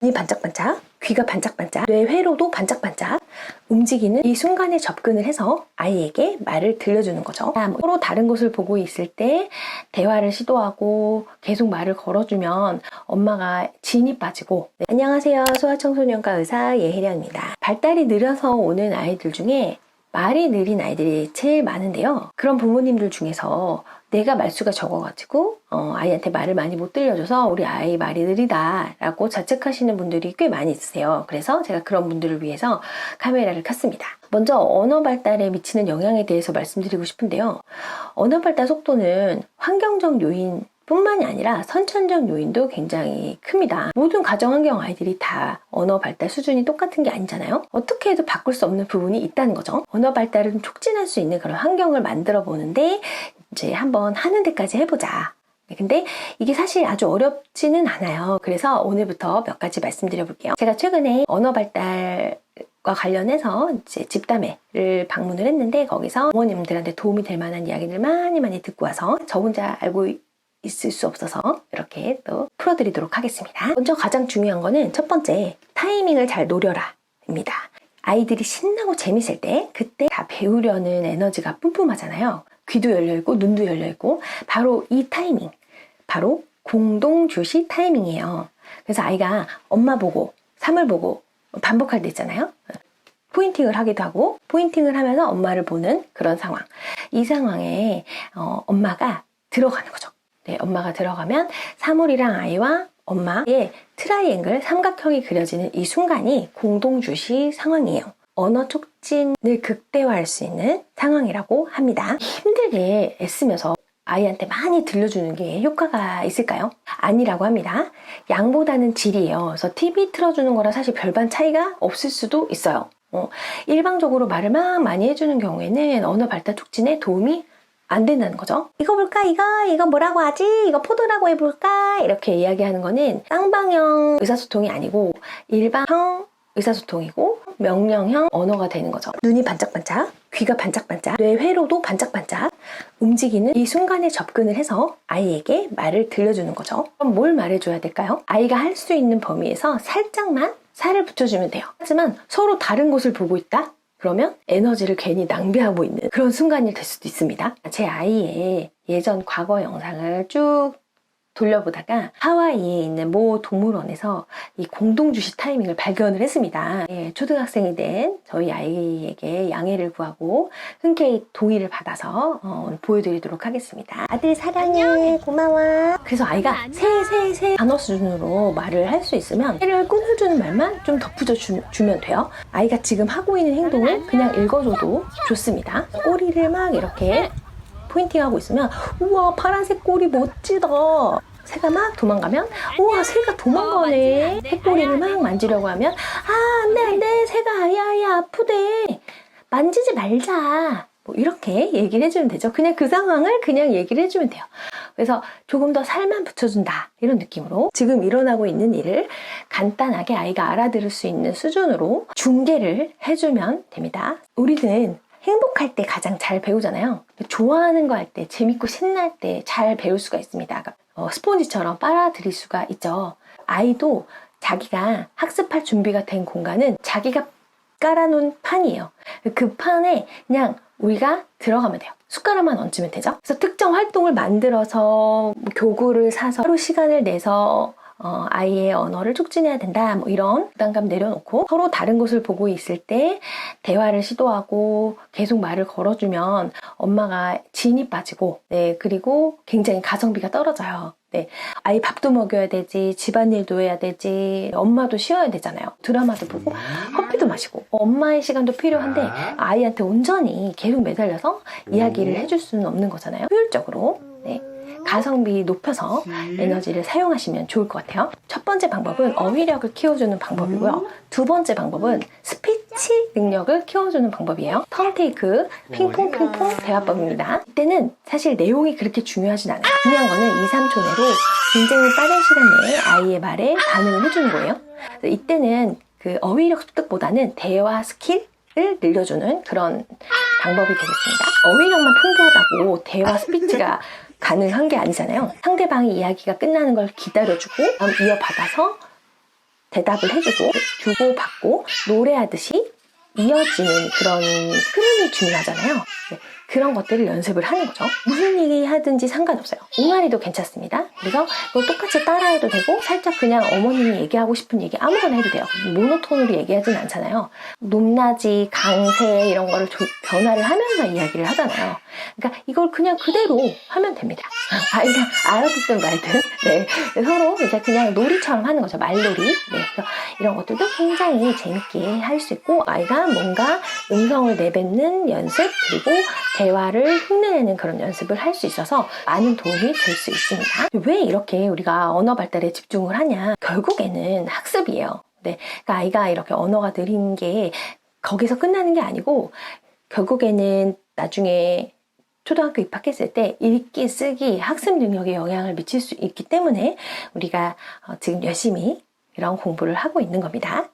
눈이 반짝반짝, 귀가 반짝반짝, 뇌 회로도 반짝반짝 움직이는 이 순간에 접근을 해서 아이에게 말을 들려주는 거죠. 서로 다른 곳을 보고 있을 때 대화를 시도하고 계속 말을 걸어주면 엄마가 진이 빠지고 안녕하세요. 소아청소년과 의사 예혜련입니다. 발달이 느려서 오는 아이들 중에 말이 느린 아이들이 제일 많은데요. 그런 부모님들 중에서 내가 말수가 적어가지고 아이한테 말을 많이 못 들려줘서 우리 아이 말이 느리다 라고 자책하시는 분들이 꽤 많이 있으세요. 그래서 제가 그런 분들을 위해서 카메라를 켰습니다. 먼저 언어 발달에 미치는 영향에 대해서 말씀드리고 싶은데요. 언어 발달 속도는 환경적 요인 뿐만이 아니라 선천적 요인도 굉장히 큽니다. 모든 가정 환경 아이들이 다 언어 발달 수준이 똑같은 게 아니잖아요. 어떻게 해도 바꿀 수 없는 부분이 있다는 거죠. 언어 발달을 촉진할 수 있는 그런 환경을 만들어 보는데 이제 한번 하는 데까지 해보자. 근데 이게 사실 아주 어렵지는 않아요. 그래서 오늘부터 몇 가지 말씀드려 볼게요. 제가 최근에 언어 발달과 관련해서 이제 집담회를 방문을 했는데 거기서 어머님들한테 도움이 될 만한 이야기를 많이 듣고 와서 저 혼자 알고 있을 수 없어서 이렇게 또 풀어드리도록 하겠습니다. 먼저 가장 중요한 거는 첫 번째, 타이밍을 잘 노려라 입니다. 아이들이 신나고 재밌을 때 그때 다 배우려는 에너지가 뿜뿜하잖아요. 귀도 열려있고 눈도 열려있고 바로 이 타이밍, 바로 공동주시 타이밍이에요. 그래서 아이가 엄마 보고 삼을 보고 반복할 때 있잖아요. 포인팅을 하기도 하고 포인팅을 하면서 엄마를 보는 그런 상황. 이 상황에 엄마가 들어가는 거죠. 네, 엄마가 들어가면 사물이랑 아이와 엄마의 트라이앵글, 삼각형이 그려지는 이 순간이 공동주시 상황이에요. 언어 촉진을 극대화할 수 있는 상황이라고 합니다. 힘들게 애쓰면서 아이한테 많이 들려주는 게 효과가 있을까요? 아니라고 합니다. 양보다는 질이에요. 그래서 TV 틀어주는 거랑 사실 별반 차이가 없을 수도 있어요. 일방적으로 말을 막 많이 해주는 경우에는 언어 발달 촉진에 도움이 안 된다는 거죠. 이거 볼까? 이거 뭐라고 하지? 이거 포도라고 해볼까? 이렇게 이야기하는 거는 쌍방형 의사소통이 아니고 일방형 의사소통이고 명령형 언어가 되는 거죠. 눈이 반짝반짝, 귀가 반짝반짝, 뇌 회로도 반짝반짝 움직이는 이 순간에 접근을 해서 아이에게 말을 들려주는 거죠. 그럼 뭘 말해줘야 될까요? 아이가 할 수 있는 범위에서 살짝만 살을 붙여주면 돼요. 하지만 서로 다른 곳을 보고 있다? 그러면 에너지를 괜히 낭비하고 있는 그런 순간이 될 수도 있습니다. 제 아이의 예전 과거 영상을 쭉 돌려보다가 하와이에 있는 모 동물원에서 이 공동주시 타이밍을 발견을 했습니다. 초등학생이 된 저희 아이에게 양해를 구하고 흔쾌히 동의를 받아서 보여드리도록 하겠습니다. 아들 사랑해. 안녕. 고마워. 그래서 아이가 새 단어 수준으로 말을 할 수 있으면 새를 끊어주는 말만 좀 덧붙여주면 돼요. 아이가 지금 하고 있는 행동을 그냥 읽어줘도 좋습니다. 꼬리를 막 이렇게 포인팅하고 있으면 우와 파란색 꼬리 멋지다. 새가 막 도망가면 우와 새가 도망가네. 새꼬리를 막 만지려고 하면 안돼 새가 아야 아프대. 만지지 말자. 뭐 이렇게 얘기를 해주면 되죠. 그냥 그 상황을 그냥 얘기를 해주면 돼요. 그래서 조금 더 살만 붙여준다 이런 느낌으로 지금 일어나고 있는 일을 간단하게 아이가 알아들을 수 있는 수준으로 중계를 해주면 됩니다. 우리는 행복할 때 가장 잘 배우잖아요. 좋아하는 거 할 때, 재밌고 신날 때 잘 배울 수가 있습니다. 스폰지처럼 빨아들일 수가 있죠. 아이도 자기가 학습할 준비가 된 공간은 자기가 깔아놓은 판이에요. 그 판에 그냥 우리가 들어가면 돼요. 숟가락만 얹으면 되죠. 그래서 특정 활동을 만들어서 교구를 사서 하루 시간을 내서 아이의 언어를 촉진해야 된다 뭐 이런 부담감 내려놓고 서로 다른 곳을 보고 있을 때 대화를 시도하고 계속 말을 걸어주면 엄마가 진이 빠지고 그리고 굉장히 가성비가 떨어져요. 아이 밥도 먹여야 되지, 집안일도 해야 되지, 엄마도 쉬어야 되잖아요. 드라마도 보고 커피도 마시고 엄마의 시간도 필요한데 아이한테 온전히 계속 매달려서 이야기를 해줄 수는 없는 거잖아요. 효율적으로 가성비 높여서 에너지를 사용하시면 좋을 것 같아요. 첫 번째 방법은 어휘력을 키워주는 방법이고요. 두 번째 방법은 스피치 능력을 키워주는 방법이에요. 턴테이크, 핑퐁 대화법입니다. 이때는 사실 내용이 그렇게 중요하진 않아요. 중요한 거는 2, 3초 내로 굉장히 빠른 시간 내에 아이의 말에 반응을 해주는 거예요. 이때는 그 어휘력 습득보다는 대화 스킬을 늘려주는 그런 방법이 되겠습니다. 어휘력만 풍부하다고 대화 스피치가 가능한 게 아니잖아요. 상대방이 이야기가 끝나는 걸 기다려주고 다음 이어받아서 대답을 해주고 주고받고 노래하듯이 이어지는 그런 흐름이 중요하잖아요. 네, 그런 것들을 연습을 하는 거죠. 무슨 얘기 하든지 상관없어요. 옹알이도 괜찮습니다. 그래서 그걸 똑같이 따라해도 되고 살짝 그냥 어머님이 얘기하고 싶은 얘기 아무거나 해도 돼요. 모노톤으로 얘기하진 않잖아요. 높낮이, 강세 이런 거를 변화를 하면서 이야기를 하잖아요. 그러니까 이걸 그냥 그대로 하면 됩니다. 아이가 알아듣든 말든 네, 서로 이제 그냥 놀이처럼 하는 거죠. 말놀이. 네, 그래서 이런 것들도 굉장히 재밌게 할 수 있고 아이가 뭔가 음성을 내뱉는 연습 그리고 대화를 흉내내는 그런 연습을 할 수 있어서 많은 도움이 될 수 있습니다. 왜 이렇게 우리가 언어 발달에 집중을 하냐? 결국에는 학습이에요. 네, 그러니까 아이가 이렇게 언어가 느린 게 거기서 끝나는 게 아니고 결국에는 나중에 초등학교 입학했을 때 읽기, 쓰기, 학습 능력에 영향을 미칠 수 있기 때문에 우리가 지금 열심히 이런 공부를 하고 있는 겁니다.